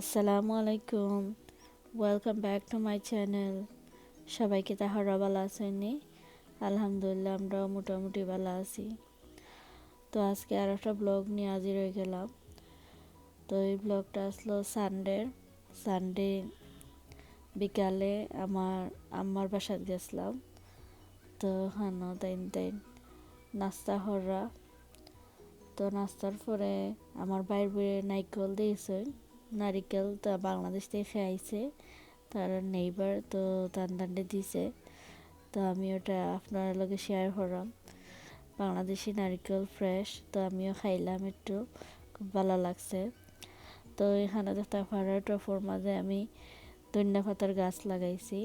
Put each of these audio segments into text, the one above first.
আসসালামু আলাইকুম। Welcome back to my channel. সবাইকে তাহারা ভালো আছেননি? আলহামদুলিল্লাহ, আমরাও মোটামুটি ভালো আছি। তো আজকে আর একটা ব্লগ নিয়ে হাজির হয়ে গেলাম। তো এই ব্লগটা আসলো সানডে বিকালে আমার আম্মার বাসায় গেছিলাম। তো হানো তাইন নাস্তা হররা। তো নাস্তার পরে আমার বাইর বইয়ে নারিকেল দিয়েছে। নারিকেল তো বাংলাদেশ থেকে খাইছে, তার নেইবার তো তান্ডে দিছে। তো আমি ওটা আপনার লগে শেয়ার করলাম। বাংলাদেশি নারকেল ফ্রেশ, তো আমিও খাইলাম, একটু খুব ভালো লাগছে। তো এখানে দেখতে পাড়ার টফর মাঝে আমি ধনিয়া পাতার গাছ লাগাইছি।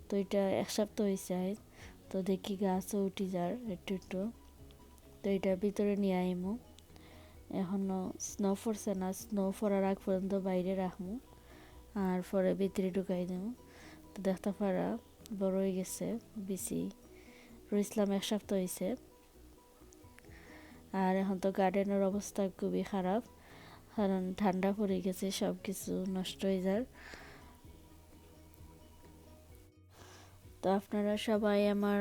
তো এটা এক সপ্তাহ হয়েছে। তো দেখি গাছও উঠি যার একটু একটু। তো এটা ভিতরে নিয়ে আইমু। এখনও স্নো পড়ছে না, স্নো পড়ার আগ পর্যন্ত বাইরে রাখমু, আর পরে ভিতরে ঢুকাই দেবো। তো দেখতে পারা বড় হয়ে গেছে, বেশি রইসলাম এক সপ্তাহ হয়েছে। আর এখন তো গার্ডেনের অবস্থা খুবই খারাপ, কারণ ঠান্ডা পড়ে গেছে, সব কিছু নষ্ট হয়ে যায়। তো আপনারা সবাই আমার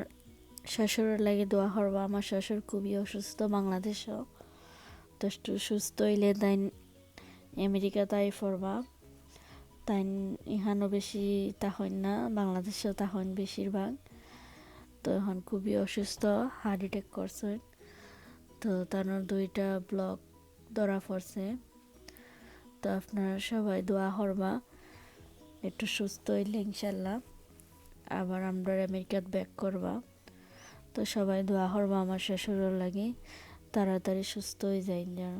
শ্বশুরের লাগে দোয়া করবা। আমার শ্বশুর খুবই অসুস্থ বাংলাদেশও। তো একটু সুস্থ হইলে তাই আমেরিকা তাই পড়বা। তাই ইহানও বেশি তাহন না, বাংলাদেশেও তাহন বেশিরভাগ। তো এখন খুবই অসুস্থ, হার্ট অ্যাটাক করছে। তো তার দুইটা ব্লক ধরা পড়ছে। তো আপনারা সবাই দোয়া করবা, একটু সুস্থ হইলে ইনশাল্লাহ আবার আমরা আমেরিকাত ব্যাক করবা। তো সবাই দোয়া করবা আমার শ্বশুরের লাগে তাড়াতাড়ি সুস্থ হয়ে যায় যেন।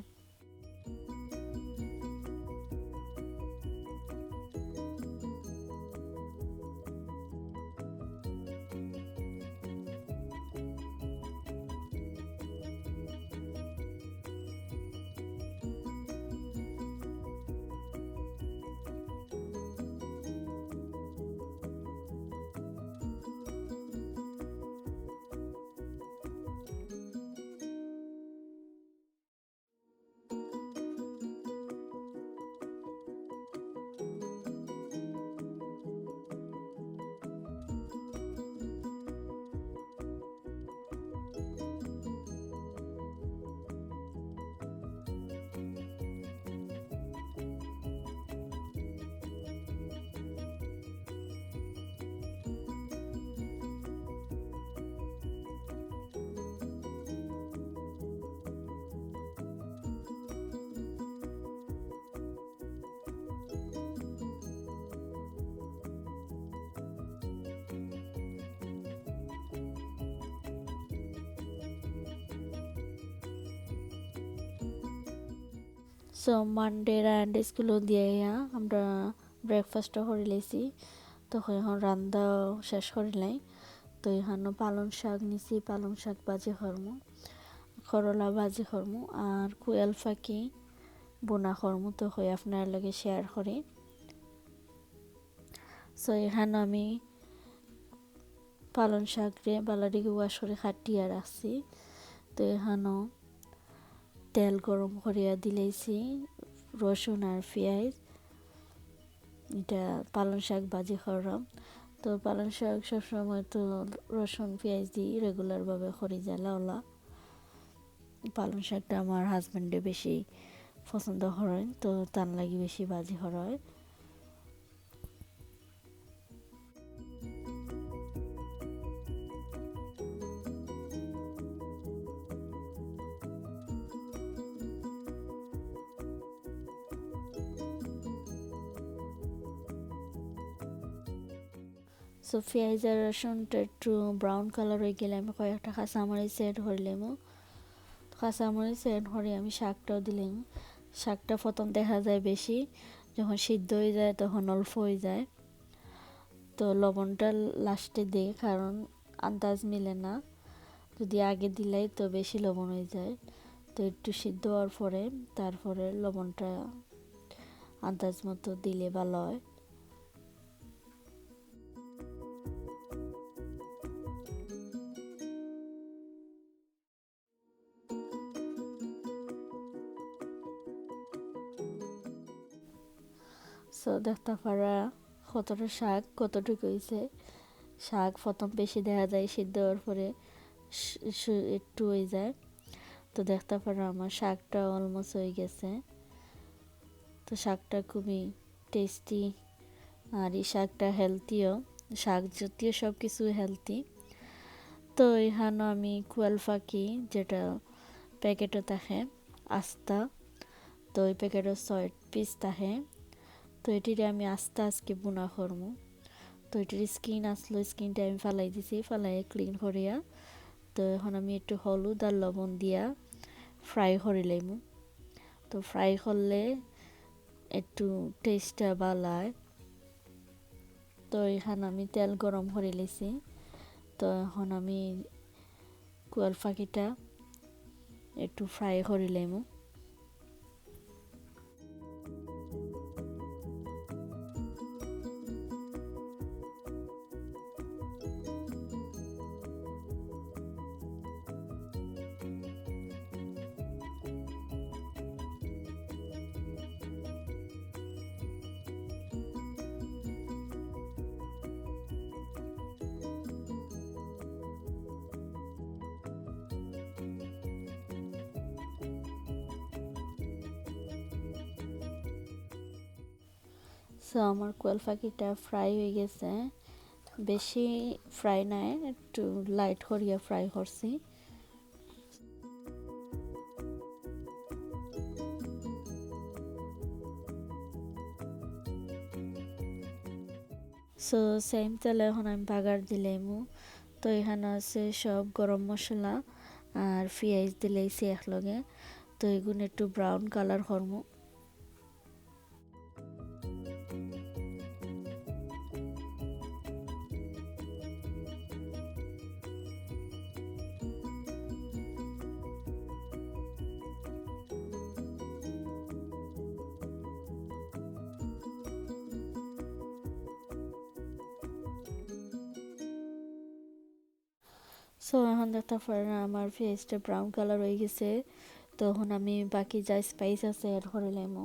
সো মানডে রায়ানডে স্কুলও দিয়ে আমরা ব্রেকফাস্টও করে লেছি। তখন এখন রান্নাও শেষ করিলাই। তো এখানে পালং শাক নিছি, পালং শাক ভাজি করমু, করলা ভাজি করমু, আর কুয়াল ফাঁকি বোনা করমু। তো হয়ে আপনার লগে শেয়ার করি। সো এখানে আমি পালং শাক রে বালাডিকে ওয়াশ করে কাটিয়া রাখছি। তো এখানেও তেল গরম করিয়া দিলেছি, রসুন আর পেঁয়াজ, এটা পালং শাক ভাজি করলাম। তো পালং শাক সবসময় তো রসুন পেঁয়াজ দিই রেগুলারভাবে করি জ্বালা ওলা। পালং শাকটা আমার হাজব্যান্ডে বেশি পছন্দ করেন, তো তার লাগি বেশি ভাজি করা হয়। সো পেঁয়াজ আর রসুনটা একটু ব্রাউন কালার হয়ে গেলে আমি কয়েকটা কাঁচামরিচ অ্যাড করলাম। কাঁচামরিচ অ্যাড করে আমি শাকটাও দিলাম। শাকটা প্রথম দেখা যায় বেশি, যখন সিদ্ধ হয়ে যায় তখন অল্প হয়ে যায়। তো লবণটা লাস্টে দিই, কারণ আন্দাজ মিলে না, যদি আগে দিলাই তো বেশি লবণ হয়ে যায়। তো একটু সিদ্ধ হওয়ার পরে তারপরে লবণটা আন্দাজ মতো দিলে ভালো হয়। সো দেখতে পারা কতটা শাক কতটুকু হয়েছে। শাক প্রথম বেশি দেখা যায়, সিদ্ধ হওয়ার পরে একটু হয়ে যায়। তো দেখতে পারো আমার শাকটা অলমোস্ট হয়ে গেছে। তো শাকটা খুবই টেস্টি, আর এই শাকটা হেলথিও, শাক জাতীয় সব কিছু হেলথি। তো এখানে আমি কোয়েল পাখি যেটা প্যাকেটও থাকে আস্তা, তো ওই প্যাকেটও 6 পিস থাকে। তো এটিরে আমি আস্তে আজকে বোনা করবো। তো এটির স্কিন আসলো, স্কিনটা আমি ফালাই দিছি, ফালাই ক্লিন করিয়া তো এখন আমি একটু হলুদ আর লবণ দিয়া ফ্রাই করে লইমু। তো ফ্রাই করলে একটু টেস্টটা ভালো হয়। তো এখানে আমি তেল গরম করে লিছি। তো এখন আমি কোয়েল পাখিটা একটু ফ্রাই করে লইমু। সো আমার কোয়েল পাখিটা ফ্রাই হয়ে গেছে, বেশি ফ্রাই নাই, একটু লাইট করিয়া ফ্রাই করছি। সো সেম তেলে এখন আমি বাগার দিলাইমু। তো এখানে আছে সব গরম মশলা আর পেঁয়াজ দিলাইছি একলগে। তো এগুলো একটু ব্রাউন কালার করবো। সো এখন দেখতে পারেন আমার পেঁয়াজটা ব্রাউন কালার হয়ে গেছে। তো এখন আমি বাকি যা স্পাইস আছে অ্যাড করে লাইমু।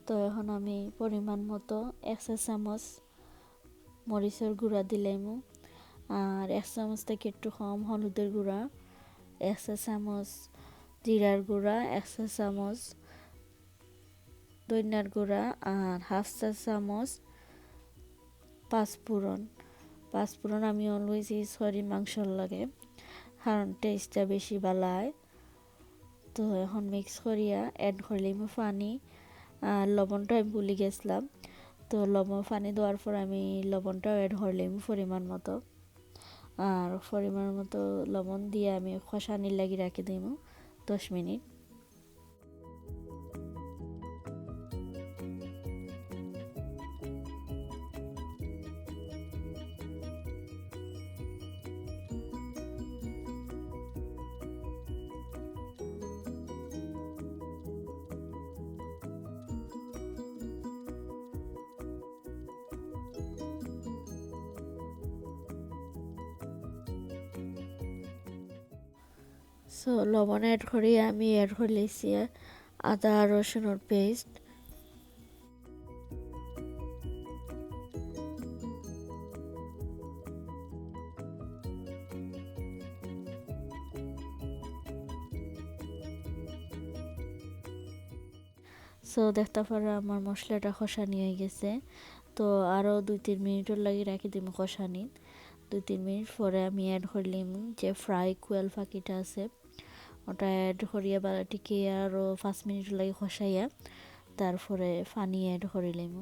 তো এখন আমি পরিমাণ মতো 1 চা চামচ মরিচের গুঁড়া দিলাইমু, আর 1 চামচ থেকে একটু কম হলুদের গুঁড়া, 1 চা চামচ জিরার গুঁড়া, 1 চা চামচ ধনিয়ার গুঁড়া, আর 1/2 চা চামচ পাঁচফোড়ন আমি অলওয়েজ ইউজ করি মাংসর লাগে, কারণ টেস্টটা বেশি ভালো হয়। তো এখন মিক্স করিয়া অ্যাড করলাম পানি, আর লবণটা আমি ভুলে গেছিলাম। তো পানি দেওয়ার পর আমি লবণটাও অ্যাড করলাম পরিমাণ মতো, আর পরিমাণ মতো লবণ দিয়ে আমি কষানির লাগি রাখি দিব 10 মিনিট। সো লবণ অ্যাড করি আমি অ্যাড করে লিছি আদা রসুনের পেস্ট। সো দেখতে পারো আমার মশলাটা কষানি হয়ে গেছে। তো আরও 2-3 মিনিটের লাগে রাখি দিব কষানি। 2-3 মিনিট পরে আমি অ্যাড করলাম যে ফ্রাই কোয়েল পাখিটা আছে, ওটা অ্যাড করিয়া বাটিকে আরও 5 মিনিট লাগে কষাইয়া তারপরে পানি অ্যাড করিলাম।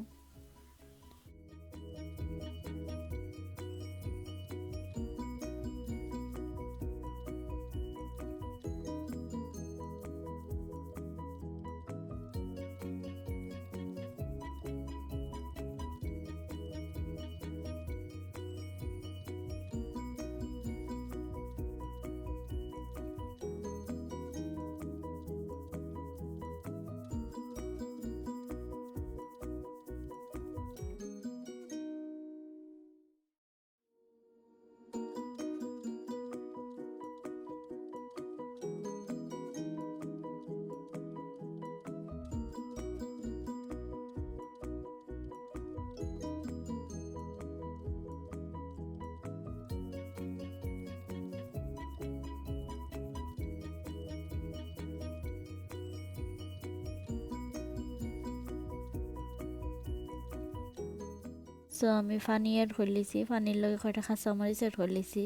সো আমি পানি এড করে লিছি, পানির লগে কয়টা কাঁচামরিচ এড করে লিছি।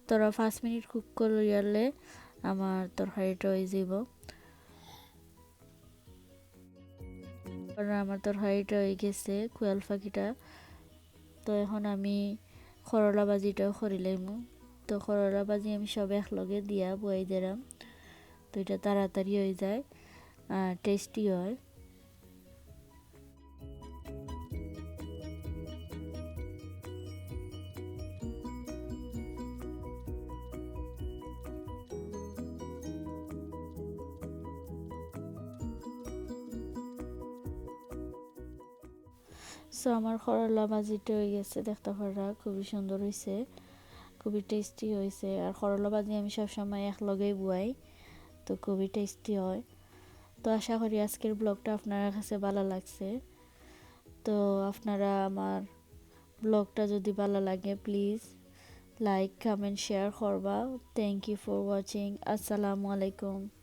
তোরা 5 মিনিট কুক করলে আমার তরকারিটা হয়ে যাব। আমার তরকারিটা হয়ে গেছে কোয়েল পাখিটা। তো এখন আমি করলা ভাজিটাও করে লাইমু। তো করলা ভাজি আমি সব একলগে দিয়া বয়ে দিলাম, তো এটা তাড়াতাড়ি হয়ে যায় আর টেস্টি হয়। সো আমার করলা ভাজিটা হয়ে গেছে, দেখতে পারা খুবই সুন্দর হয়েছে, খুবই টেস্টি হয়েছে। আর করলা ভাজি আমি সবসময় একলগেই বুয়াই, তো খুবই টেস্টি হয়। তো আশা করি আজকের ব্লগটা আপনার কাছে ভালো লাগছে। তো আপনারা আমার ব্লগটা যদি ভালো লাগে প্লিজ লাইক কমেন্ট শেয়ার করবা। Thank you for watching. আসসালামু আলাইকুম।